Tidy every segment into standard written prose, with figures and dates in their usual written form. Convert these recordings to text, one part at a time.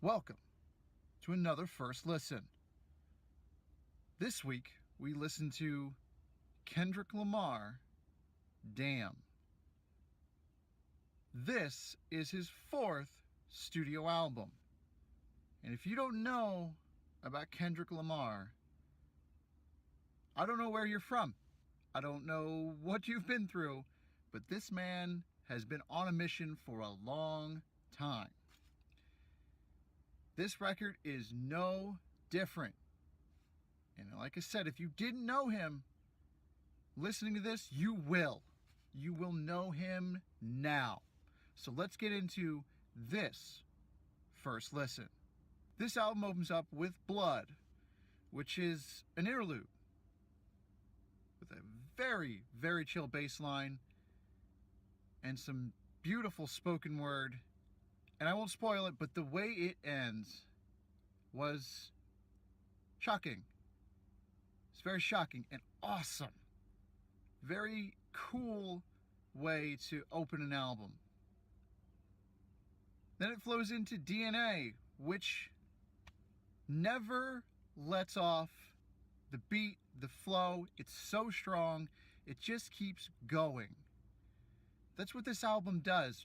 Welcome to another First Listen. This week, we listen to Kendrick Lamar, Damn. This is his fourth studio album. And if you don't know about Kendrick Lamar, I don't know where you're from. I don't know what you've been through, but this man has been on a mission for a long time. This record is no different. And like I said, if you didn't know him, listening to this, you will. You will know him now. So let's get into this first listen. This album opens up with Blood, which is an interlude with a very, very chill bass line and some beautiful spoken word. And I won't spoil it, but the way it ends was shocking. It's very shocking and awesome. Very cool way to open an album. Then it flows into DNA, which never lets off the beat, the flow. It's so strong, it just keeps going. That's what this album does.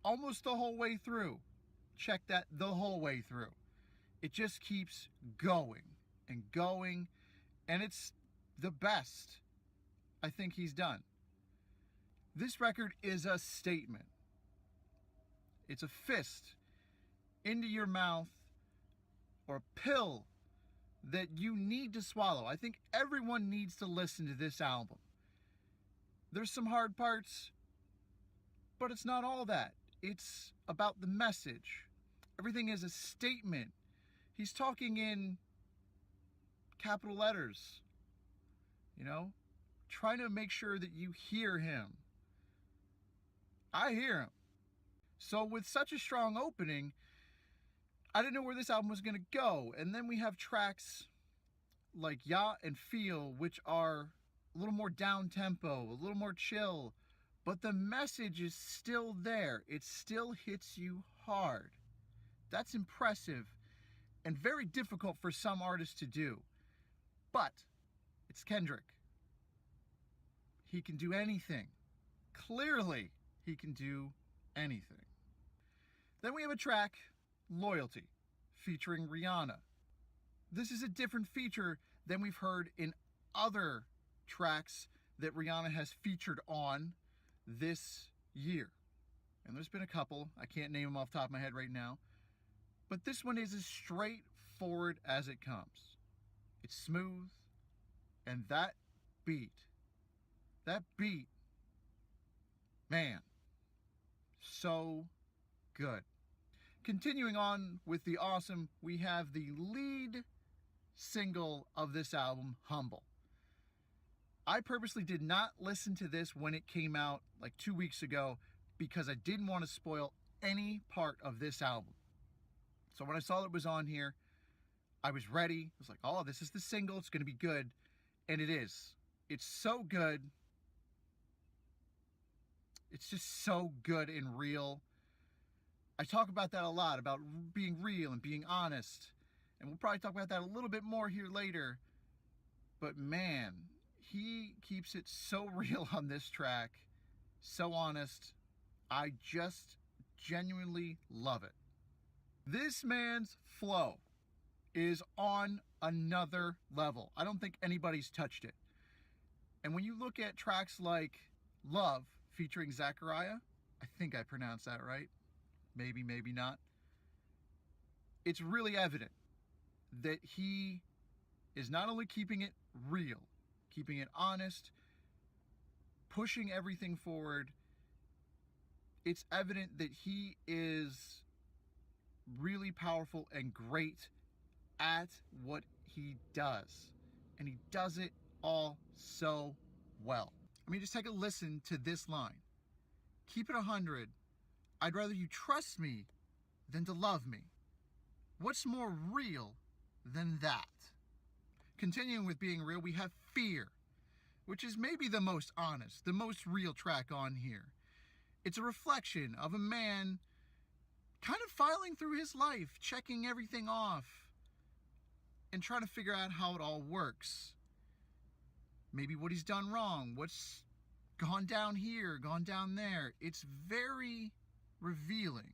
Almost the whole way through. Check that, the whole way through. It just keeps going and going, and it's the best I think he's done. This record is a statement. It's a fist into your mouth, or a pill that you need to swallow. I think everyone needs to listen to this album. There's some hard parts, but it's not all that. It's about the message. Everything is a statement. He's talking in capital letters, trying to make sure that you hear him. I hear him. So with such a strong opening, I didn't know where this album was going to go. And then we have tracks like Ya and Feel, which are a little more down-tempo, a little more chill, but the message is still there. It still hits you hard. That's impressive and very difficult for some artists to do. But it's Kendrick. He can do anything. Clearly, he can do anything. Then we have a track, Loyalty, featuring Rihanna. This is a different feature than we've heard in other tracks that Rihanna has featured on this year. And there's been a couple. I can't name them off the top of my head right now. But this one is as straightforward as it comes. It's smooth. And that beat, man, so good. Continuing on with the awesome, we have the lead single of this album, Humble. I purposely did not listen to this when it came out like 2 weeks ago because I didn't want to spoil any part of this album. So when I saw that it was on here, I was ready. I was like, oh, this is the single. It's going to be good. And it is. It's so good. It's just so good and real. I talk about that a lot, about being real and being honest. And we'll probably talk about that a little bit more here later. But man, he keeps it so real on this track, so honest. I just genuinely love it. This man's flow is on another level. I don't think anybody's touched it. And when you look at tracks like Love featuring Zachariah, I think I pronounced that right. Maybe, maybe not. It's really evident that he is not only keeping it real, keeping it honest, pushing everything forward. It's evident that he is really powerful and great at what he does. And he does it all so well. I mean, just take a listen to this line. Keep it 100. I'd rather you trust me than to love me. What's more real than that? Continuing with being real, we have Fear, which is maybe the most honest, the most real track on here. It's a reflection of a man kind of filing through his life, checking everything off, and trying to figure out how it all works. Maybe what he's done wrong, what's gone down here, gone down there. It's very revealing.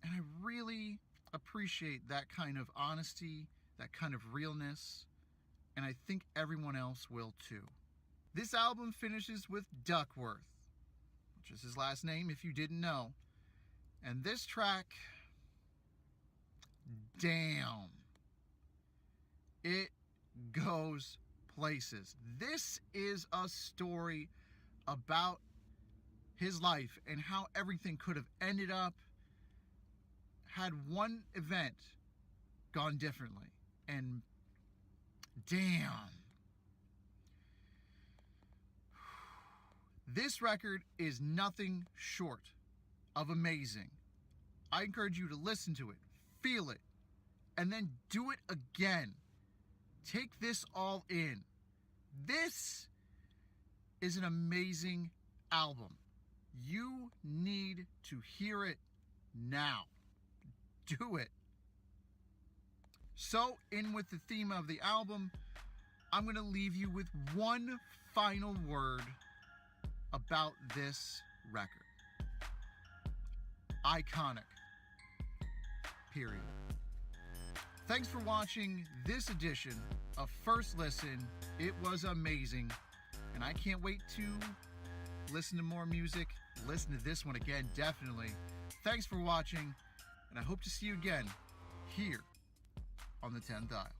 And I really appreciate that kind of honesty, that kind of realness, and I think everyone else will too. This album finishes with Duckworth, which is his last name if you didn't know. And this track, damn, it goes places. This is a story about his life and how everything could have ended up had one event gone differently. And damn, this record is nothing short of amazing. I encourage you to listen to it, feel it, and then do it again. Take this all in. This is an amazing album. You need to hear it now. Do it. So, in with the theme of the album, I'm going to leave you with one final word about this record. Iconic. Period. Thanks for watching this edition of First Listen. It was amazing, and I can't wait to listen to more music. Listen to this one again, definitely. Thanks for watching, and I hope to see you again here on the 10th Dial.